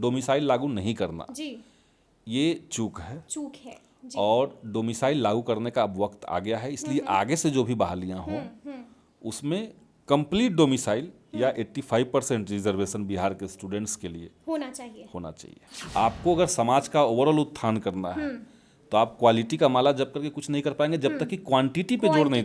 Domicile लागू नहीं करना जी ये चूक है जी। और डोमिसाइल लागू करने का अब वक्त आ गया है, इसलिए आगे से जो भी बहालियां हों उसमें कंप्लीट डोमिसाइल या 85% रिजर्वेशन बिहार के स्टूडेंट्स के लिए होना चाहिए। आपको अगर समाज का ओवरऑल उत्थान करना है तो आप क्वालिटी का माला जप करके कुछ नहीं कर पाएंगे जब तक कि क्वांटिटी पे जोर नहीं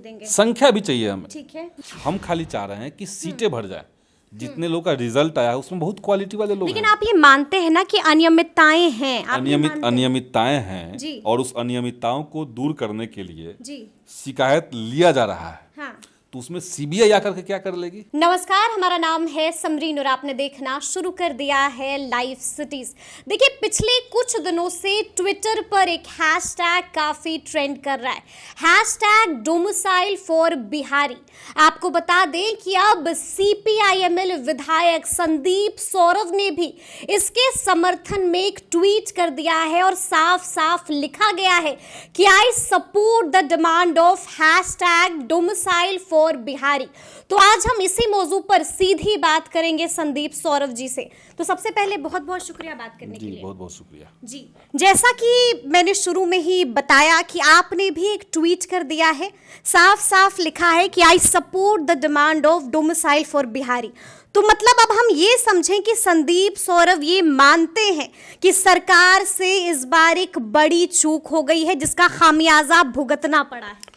देंगे। संख्या भी चाहिए हमें, ठीक है। हम खाली चाह रहे हैं कि सीटें भर जाए। जितने लोग का रिजल्ट आया है उसमें बहुत क्वालिटी वाले लोग लेकिन आप ये मानते हैं ना कि अनियमितताएं हैं? अनियमितताएं हैं जी। और उस अनियमितताओं को दूर करने के लिए जी शिकायत लिया जा रहा है। हाँ। तो उसमें सीबीआई आकर के क्या कर लेगी? नमस्कार, हमारा नाम है समरीन और आपने देखना शुरू कर दिया है लाइव सिटीज। देखिए, पिछले कुछ दिनों से ट्विटर पर एक हैशटैग काफी ट्रेंड कर रहा है, हैशटैग डोमिसाइल फॉर बिहारी। आपको बता दें कि अब सीपीआईएमएल विधायक संदीप सौरव ने भी इसके समर्थन में एक ट्वीट कर दिया है और साफ साफ लिखा गया है कि I support the demand of hashtag domicile for Bihari. तो आज हम इसी मौजू पर सीधी बात करेंगे संदीप सौरव जी से। तो सबसे पहले बहुत बहुत शुक्रिया बात करने के लिए। बहुत बहुत शुक्रिया जी। जैसा कि मैंने शुरू में ही बताया कि आपने भी एक ट्वीट कर दिया है, साफ साफ लिखा है कि I support the demand of domicile for Bihari. तो मतलब अब हम ये समझें कि संदीप सौरव ये मानते हैं कि सरकार से इस बार एक बड़ी चूक हो गई है जिसका खामियाजा भुगतना पड़ा है।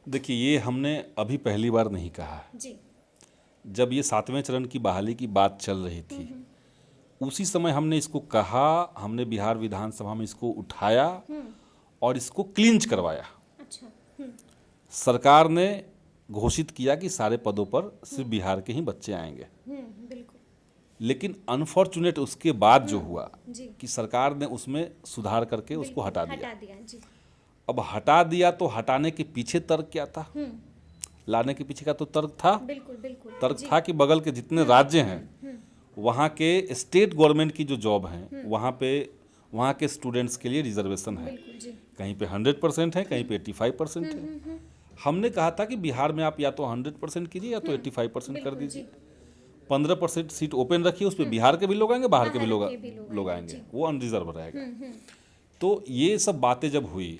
देखिए, ये हमने अभी पहली बार नहीं कहा जी। जब ये 7वें चरण की बहाली की बात चल रही थी उसी समय हमने इसको कहा, हमने बिहार विधानसभा में इसको उठाया और इसको क्लिंच करवाया। अच्छा। सरकार ने घोषित किया कि सारे पदों पर सिर्फ बिहार के ही बच्चे आएंगे। बिल्कुल। लेकिन अनफॉर्चुनेट उसके बाद जो हुआ जी। कि सरकार ने उसमें सुधार करके उसको हटा दिया। जी। अब हटा दिया तो हटाने के पीछे तर्क क्या था? लाने के पीछे का तो तर्क था। बिल्कुल तर्क था कि बगल के जितने राज्य हैं वहाँ के स्टेट गवर्नमेंट की जो जॉब हैं वहाँ के स्टूडेंट्स के लिए रिजर्वेशन है। कहीं पे 100% है, कहीं पे 85% है। हमने कहा था कि बिहार में आप या तो 100% कीजिए या तो 85% कर दीजिए। 15% सीट ओपन रखिए, उस पर बिहार के भी लोग आएंगे, बाहर के भी लोग आएंगे, वो अनरिजर्व रहेगा। तो ये सब बातें जब हुई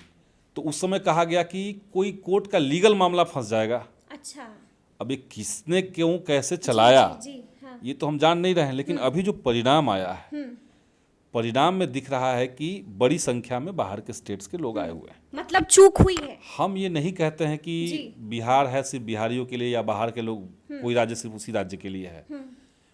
तो उस समय कहा गया कि कोई कोर्ट का लीगल मामला फंस जाएगा। अच्छा। अब ये किसने क्यों कैसे चलाया जी, हाँ। ये तो हम जान नहीं रहे हैं, लेकिन अभी जो परिणाम आया है परिणाम में दिख रहा है कि बड़ी संख्या में बाहर के स्टेट्स के लोग आए हुए हैं। मतलब चूक हुई है। हम ये नहीं कहते हैं कि बिहार है सिर्फ बिहारियों के लिए या बाहर के लोग कोई राज्य सिर्फ उसी राज्य के लिए है।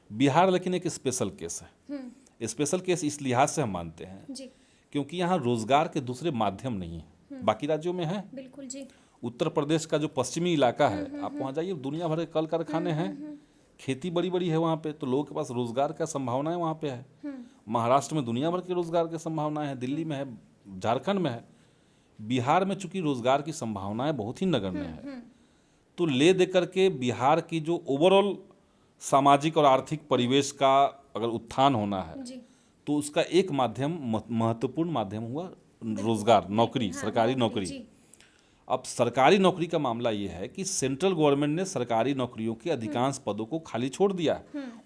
बिहार लेकिन एक स्पेशल केस है। स्पेशल केस इस लिहाज से हम मानते हैं क्योंकि यहाँ रोजगार के दूसरे माध्यम नहीं है। बाकी राज्यों में है। बिल्कुल जी। उत्तर प्रदेश का जो पश्चिमी इलाका है, आप वहाँ जाइए, दुनिया भर के कल कारखाने हैं, खेती बड़ी बड़ी है वहाँ पे, तो लोगों के पास रोजगार का संभावनाएं वहाँ पे है। महाराष्ट्र में दुनिया भर के रोजगार की संभावनाएं हैं, दिल्ली में है, झारखंड में है। बिहार में चूंकि रोजगार की संभावनाएं बहुत ही नगण्य है, तो ले दे करके बिहार की जो ओवरऑल सामाजिक और आर्थिक परिवेश का अगर उत्थान होना है तो उसका एक माध्यम, महत्वपूर्ण माध्यम हुआ रोजगार, नौकरी, सरकारी नौकरी। अब सरकारी नौकरी का मामला ये है कि सेंट्रल गवर्नमेंट ने सरकारी नौकरियों के अधिकांश पदों को खाली छोड़ दिया।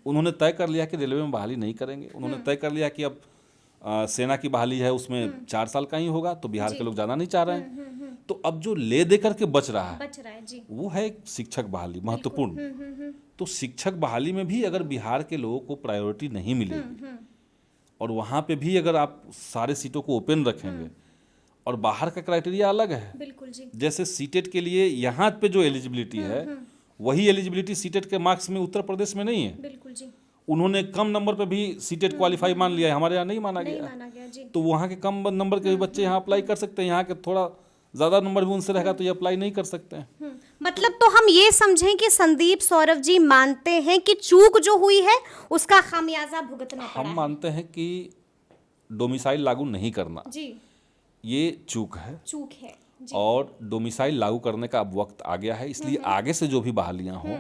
उन्होंने तय कर लिया कि रेलवे में बहाली नहीं करेंगे। उन्होंने तय कर लिया कि अब सेना की बहाली है उसमें 4 साल का ही होगा, तो बिहार के लोग जाना नहीं चाह रहे हैं। तो अब जो ले दे करके बच रहा है वो है शिक्षक बहाली, महत्वपूर्ण। तो शिक्षक बहाली में भी अगर बिहार के लोगों को प्रायोरिटी नहीं मिलेगी और वहाँ पे भी अगर आप सारे सीटों को ओपन रखेंगे और बाहर का क्राइटेरिया अलग है। बिल्कुल जी। जैसे सीटेट के लिए यहाँ पे जो एलिजिबिलिटी है वही एलिजिबिलिटी सीटेट के मार्क्स में उत्तर प्रदेश में नहीं है। बिल्कुल जी। उन्होंने कम नंबर पे भी सीटेट क्वालिफाई मान लिया है, हमारे यहाँ नहीं माना गया जी। तो वहाँ के कम नंबर के भी बच्चे यहाँ अप्लाई कर सकते हैं, यहाँ के थोड़ा ज़्यादा नंबर भी उनसे रहेगा तो ये अप्लाई नहीं कर सकते हैं। मतलब तो हम ये समझें कि संदीप सौरव जी मानते हैं कि चूक जो हुई है उसका खामियाजा भुगतना पड़ा है। हम मानते हैं कि डोमिसाइल लागू नहीं करना जी ये चूक है जी। और डोमिसाइल लागू करने का अब वक्त आ गया है, इसलिए आगे से जो भी बहालियां हों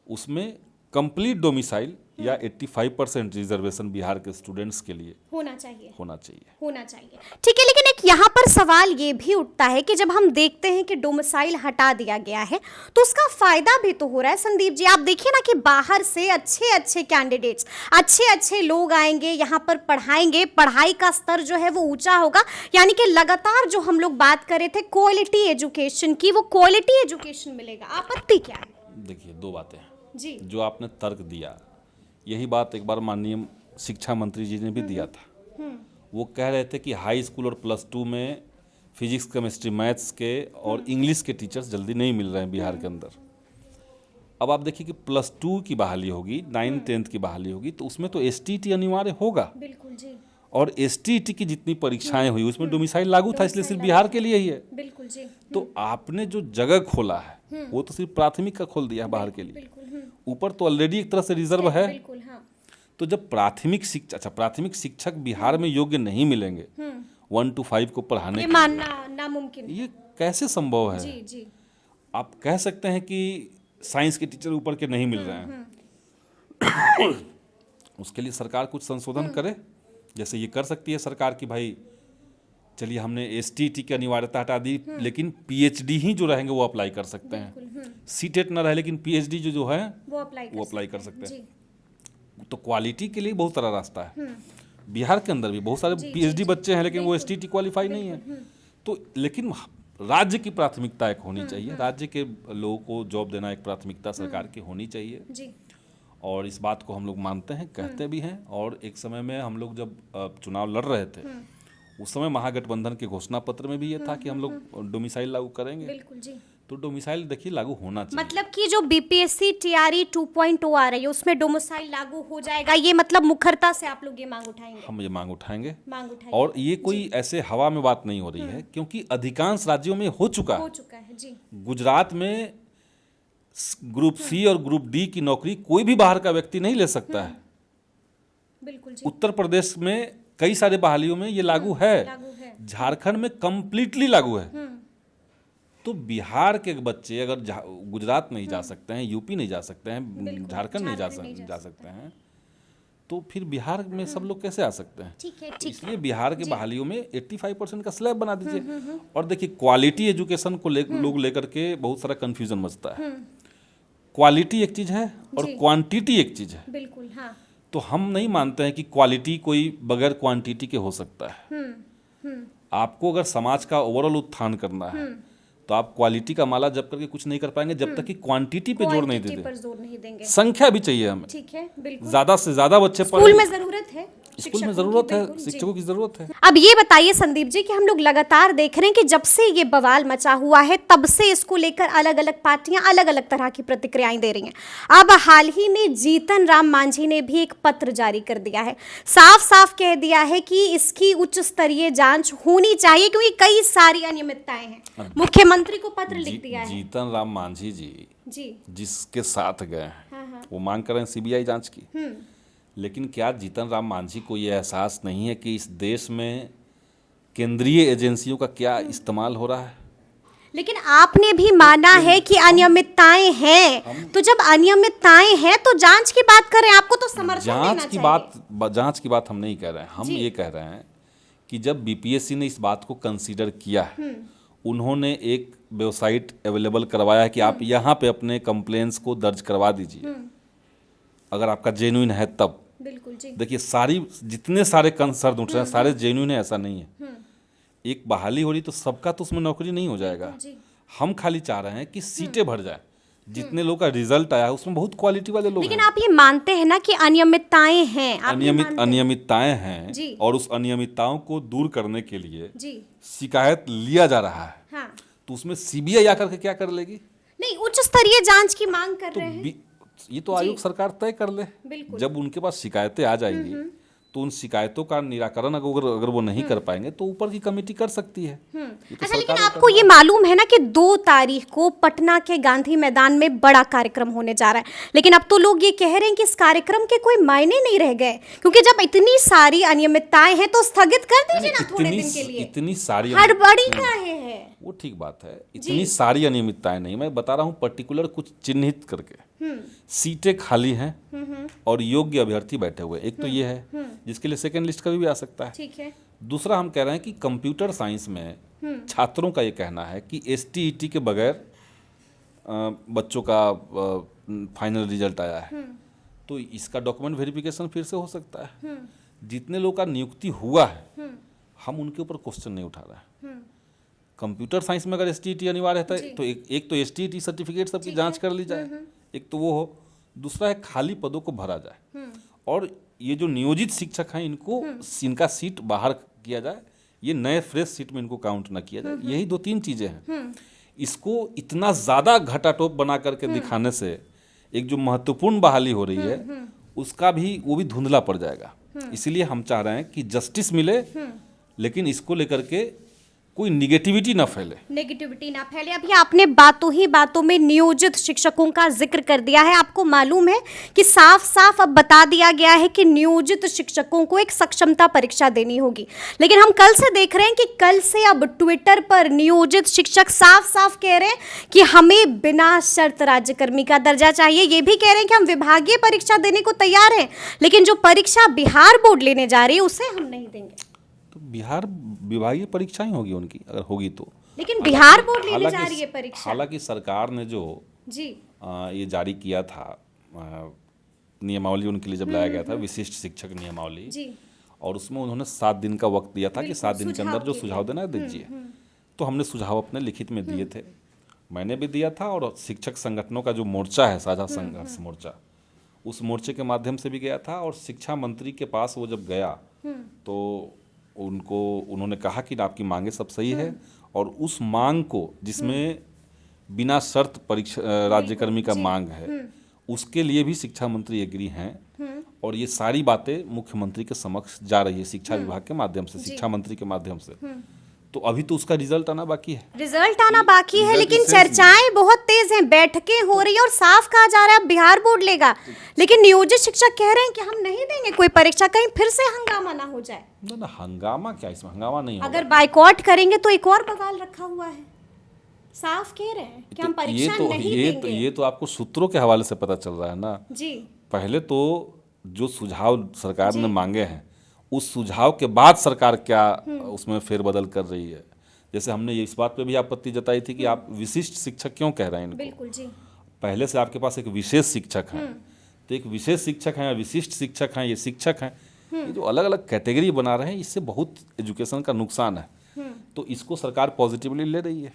उसमें कंप्लीट डोमिसाइल या 85% रिजर्वेशन बिहार के स्टूडेंट्स के लिए होना चाहिए। होना चाहिए। होना चाहिए, ठीक है। लेकिन एक यहाँ पर सवाल ये भी उठता है कि जब हम देखते हैं कि डोमिसाइल हटा दिया गया है तो उसका फायदा भी तो हो रहा है संदीप जी। आप देखिए ना कि बाहर से अच्छे अच्छे कैंडिडेट्स, अच्छे अच्छे लोग आएंगे, यहाँ पर पढ़ाएंगे, पढ़ाई का स्तर जो है वो ऊंचा होगा। यानी कि लगातार जो हम लोग बात कर रहे थे क्वालिटी एजुकेशन की, वो क्वालिटी एजुकेशन मिलेगा। आपत्ति क्या है? देखिए, दो बातें जी, जो आपने तर्क दिया, यही बात एक बार माननीय शिक्षा मंत्री जी ने भी दिया था। वो कह रहे थे कि हाई स्कूल और +2 में फिजिक्स, केमिस्ट्री, मैथ्स के और इंग्लिश के टीचर्स जल्दी नहीं मिल रहे हैं बिहार के अंदर। अब आप देखिए कि +2 की बहाली होगी, 9, 10th की बहाली होगी, तो उसमें तो STT अनिवार्य होगा। बिल्कुल जी, और STT की जितनी परीक्षाएं हुई उसमें डोमिसाइल लागू था, इसलिए सिर्फ बिहार के लिए ही है। बिल्कुल जी, तो आपने जो जगह खोला है वो तो सिर्फ प्राथमिक का खोल दिया है बाहर के लिए। बिल्कुल। ऊपर तो ऑलरेडी एक तरह से रिजर्व है। बिल्कुल, हाँ। तो जब प्राथमिक शिक्षक बिहार में योग्य नहीं मिलेंगे 1 to 5 को पढ़ाने ये के मानना नामुमकिन है। ये कैसे संभव है? जी जी, आप कह सकते हैं कि साइंस के टीचर ऊपर के नहीं मिल रहे हैं। उसके लिए सरकार कुछ संशोधन करे, जैसे ये कर सकती है सरकार कि भाई चलिए हमने STT की अनिवार्यता हटा दी, लेकिन PhD ही जो रहेंगे वो अप्लाई कर सकते हैं। CTET न रहे लेकिन PhD जो है वो अप्लाई कर सकते हैं। जी। तो क्वालिटी के लिए बहुत सारा रास्ता है। बिहार के अंदर भी बहुत सारे PhD बच्चे हैं लेकिन वो STT क्वालिफाई नहीं है। तो लेकिन राज्य की प्राथमिकता एक होनी चाहिए, राज्य के लोगों को जॉब देना एक प्राथमिकता सरकार की होनी चाहिए जी। और इस बात को हम लोग मानते हैं, कहते भी हैं। और एक समय में हम लोग जब चुनाव लड़ रहे थे उस समय महागठबंधन के घोषणा पत्र में भी ये था कि हम लोग डोमिसाइल लागू करेंगे। बिल्कुल जी। तो डोमिसाइल देखिए लागू होना चाहिए। मतलब कि जो BPSC TRE 2.0 आ रही है उसमें डोमिसाइल लागू हो जाएगा, ये मतलब मुखरता से आप लोग ये मांग उठाएंगे? हम ये मांग उठाएंगे। मांग और ये कोई ऐसे हवा में बात नहीं हो रही है, क्योंकि अधिकांश राज्यों में हो चुका है जी। गुजरात में ग्रुप C और ग्रुप D की नौकरी कोई भी बाहर का व्यक्ति नहीं ले सकता है। बिल्कुल जी। उत्तर प्रदेश में कई सारे बहालियों में ये लागू है। झारखंड में कंप्लीटली लागू है। तो बिहार के बच्चे अगर गुजरात नहीं जा सकते हैं, यूपी नहीं जा सकते हैं, झारखंड नहीं जा सकते हैं, तो फिर बिहार में सब लोग कैसे आ सकते हैं? ठीक है। इसलिए बिहार के बहालियों में 85% का स्लैब बना दीजिए। और देखिए, क्वालिटी एजुकेशन को लोग लेकर के बहुत सारा कंफ्यूजन मचता है। क्वालिटी एक चीज है और क्वांटिटी एक चीज है। बिल्कुल, हाँ। तो हम नहीं मानते हैं कि क्वालिटी कोई बगैर क्वांटिटी के हो सकता है। आपको अगर समाज का ओवरऑल उत्थान करना है तो आप क्वालिटी का माला जप करके कुछ नहीं कर पाएंगे जब तक कि क्वांटिटी पे जोर नहीं देंगे। संख्या भी चाहिए हमें। ठीक है, बिल्कुल। ज्यादा से ज्यादा बच्चे स्कूल में जरूरत है, शिक्षकों की जरूरत है। अब ये बताइए संदीप जी कि हम लोग लगातार देख रहे हैं कि जब से ये बवाल मचा हुआ है तब से इसको लेकर अलग अलग पार्टियां अलग अलग तरह की प्रतिक्रियाएं दे रही हैं। अब हाल ही में जीतन राम मांझी ने भी एक पत्र जारी कर दिया है, साफ साफ कह दिया है कि इसकी उच्च स्तरीय जांच होनी चाहिए क्योंकि कई सारी अनियमितताएं हैं। मुख्यमंत्री को पत्र लिख दिया है। जीतन राम मांझी जी जिसके साथ गए हैं वो मांग कर रहे हैं CBI जांच की। लेकिन क्या जीतन राम मांझी को ये एहसास नहीं है कि इस देश में केंद्रीय एजेंसियों का क्या इस्तेमाल हो रहा है? लेकिन आपने भी माना है कि अनियमितताएं हैं, तो जब अनियमितताएं हैं तो जांच की बात कर रहे हैं, आपको तो समर्थन देना चाहिए। जांच की बात हम नहीं कह रहे हैं, हम ये कह रहे हैं कि जब BPSC ने इस बात को कंसीडर किया है, उन्होंने एक वेबसाइट अवेलेबल करवाया है कि आप यहाँ पे अपने कंप्लेंट्स को दर्ज करवा दीजिए अगर आपका जेन्युइन है तब। बिल्कुल जी। देखिए, जितने सारे कंसर्न उठ रहे हैं सारे जेन्युइन है ऐसा नहीं है। एक बहाली हो रही तो सबका तो उसमें नौकरी नहीं हो जाएगा। हम खाली चाह रहे हैं कि सीटें भर जाए। जितने लोग का रिजल्ट आया है उसमें बहुत क्वालिटी वाले लोग हैं। लेकिन आप ये मानते हैं ना कि अनियमितताएं हैं? अनियमितताएं हैं और उस अनियमितताओं को दूर करने के लिए शिकायत लिया जा रहा है। हाँ। तो उसमें CBI आकर के क्या कर लेगी? नहीं, उच्च स्तरीय जांच की मांग कर रहे हैं। ये तो आयोग सरकार तय कर ले। जब उनके पास शिकायतें आ जाएंगी तो उन शिकायतों का निराकरण अगर वो नहीं कर पाएंगे तो ऊपर की कमेटी कर सकती है। अच्छा, लेकिन आपको ये मालूम है ना कि 2 तारीख को पटना के गांधी मैदान में बड़ा कार्यक्रम होने जा रहा है, लेकिन अब तो लोग ये कह रहे हैं कि इस कार्यक्रम के कोई मायने नहीं रह गए क्योंकि जब इतनी सारी अनियमितताएं हैं तो स्थगित कर दीजिए ना थोड़े दिन के लिए। इतनी सारी हड़बड़ी काहे है? वो ठीक बात है, इतनी सारी अनियमितताएं नहीं, मैं बता रहा हूँ पर्टिकुलर कुछ चिन्हित करके। सीटें खाली हैं और योग्य अभ्यर्थी बैठे हुए हैं। एक तो ये है जिसके लिए सेकेंड लिस्ट कभी भी आ सकता है। ठीक है। दूसरा हम कह रहे हैं कि कंप्यूटर साइंस में छात्रों का ये कहना है कि STET के बगैर बच्चों का फाइनल रिजल्ट आया है, तो इसका डॉक्यूमेंट वेरिफिकेशन फिर से हो सकता है। जितने लोग का नियुक्ति हुआ है हम उनके ऊपर क्वेश्चन नहीं उठा रहे हैं। कंप्यूटर साइंस में अगर STET अनिवार्य है तो एक तो STET सर्टिफिकेट सबकी जांच कर ली जाए, एक तो वो हो। दूसरा है खाली पदों को भरा जाए और ये जो नियोजित शिक्षक हैं इनका सीट बाहर किया जाए, ये नए फ्रेश सीट में इनको काउंट ना किया जाए। यही 2-3 चीजें हैं। इसको इतना ज्यादा घटाटोप बना करके दिखाने से एक जो महत्वपूर्ण बहाली हो रही है उसका भी वो भी धुंधला पड़ जाएगा। इसीलिए हम चाह रहे हैं कि जस्टिस मिले, लेकिन इसको लेकर के कोई निगेटिविटी ना फैले। अभी आपने बातों ही बातों में नियोजित शिक्षकों का जिक्र कर दिया है। आपको मालूम है कि साफ साफ अब बता दिया गया है कि नियोजित शिक्षकों को एक सक्षमता परीक्षा देनी होगी, लेकिन हम कल से देख रहे हैं कि कल से अब ट्विटर पर नियोजित शिक्षक साफ साफ कह रहे हैं कि हमें बिना शर्त राज्यकर्मी का दर्जा चाहिए। ये भी कह रहे हैं कि हम विभागीय परीक्षा देने को तैयार हैं, लेकिन जो परीक्षा बिहार बोर्ड लेने जा रही है उसे हम नहीं देंगे। तो बिहार विभागीय परीक्षाएं होगी उनकी, अगर होगी तो। लेकिन बिहार बोर्ड लेने जा रही है परीक्षा। हालांकि सरकार ने जो ये जारी किया था नियमावली उनके लिए जब लाया गया था, विशिष्ट शिक्षक नियमावली, और उसमें उन्होंने 7 दिन का वक्त दिया था कि 7 दिन के अंदर जो सुझाव देना है दीजिए। तो हमने सुझाव अपने लिखित में दिए थे, मैंने भी दिया था, और शिक्षक संगठनों का जो मोर्चा है साझा संघर्ष मोर्चा, उस मोर्चे के माध्यम से भी गया था। और शिक्षा मंत्री के पास वो जब गया तो उन्होंने कहा कि आपकी मांगे सब सही है, और उस मांग को जिसमें बिना शर्त परीक्षा राज्यकर्मी का मांग है उसके लिए भी शिक्षा मंत्री एग्री हैं, और ये सारी बातें मुख्यमंत्री के समक्ष जा रही है शिक्षा विभाग के माध्यम से, शिक्षा मंत्री के माध्यम से। तो अभी तो उसका रिजल्ट आना बाकी है। लेकिन चर्चाएं बहुत तेज हैं, बैठकें हो रही है और साफ कहा जा रहा है बिहार बोर्ड लेगा, लेकिन नियोजित शिक्षक कह रहे हैं कि हम नहीं देंगे कोई परीक्षा, कहीं फिर से हंगामा ना हो जाए। ना हंगामा क्या, इसमें हंगामा नहीं होगा। अगर बाइकआउट करेंगे तो एक और बवाल रखा हुआ है, साफ कह रहे हैं कि हम परीक्षा नहीं देंगे। ये तो आपको सूत्रों के हवाले से पता चल रहा है ना जी। पहले तो जो सुझाव सरकार ने मांगे हैं उस सुझाव के बाद सरकार क्या उसमें फेरबदल कर रही है। जैसे हमने इस बात पे भी आपत्ति जताई थी कि आप विशिष्ट शिक्षक क्यों कह रहे हैं इनको। बिल्कुल जी। पहले से आपके पास एक विशेष शिक्षक हैं, तो एक विशेष शिक्षक हैं, विशिष्ट शिक्षक हैं, ये शिक्षक हैं, ये जो अलग अलग कैटेगरी बना रहे हैं इससे बहुत एजुकेशन का नुकसान है। तो इसको सरकार पॉजिटिवली ले रही है,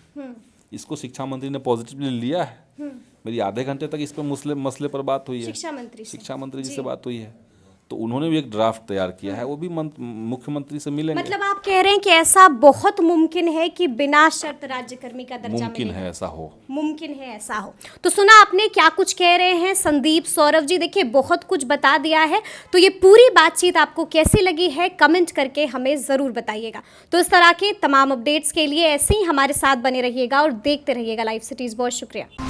इसको शिक्षा मंत्री ने पॉजिटिवली लिया है। मेरी आधे घंटे तक इस पर मसले पर बात हुई है, शिक्षा मंत्री जी से बात हुई है, तो उन्होंने भी एक ड्राफ्ट तैयार किया है, वो भी मुख्यमंत्री से मिलेंगे। मतलब आप कह रहे हैं कि ऐसा बहुत मुमकिन है कि बिना शर्त राज्यकर्मी का दर्जा मुमकिन है ऐसा हो। तो सुना आपने क्या कुछ कह रहे हैं संदीप सौरभ जी। देखिए बहुत कुछ बता दिया है, तो ये पूरी बातचीत आपको कैसी लगी है कमेंट करके हमें ज़रूर बताइएगा। तो इस तरह के तमाम अपडेट्स के लिए ऐसे ही हमारे साथ बने रहिएगा और देखते रहिएगा लाइव सिटीज़। बहुत शुक्रिया।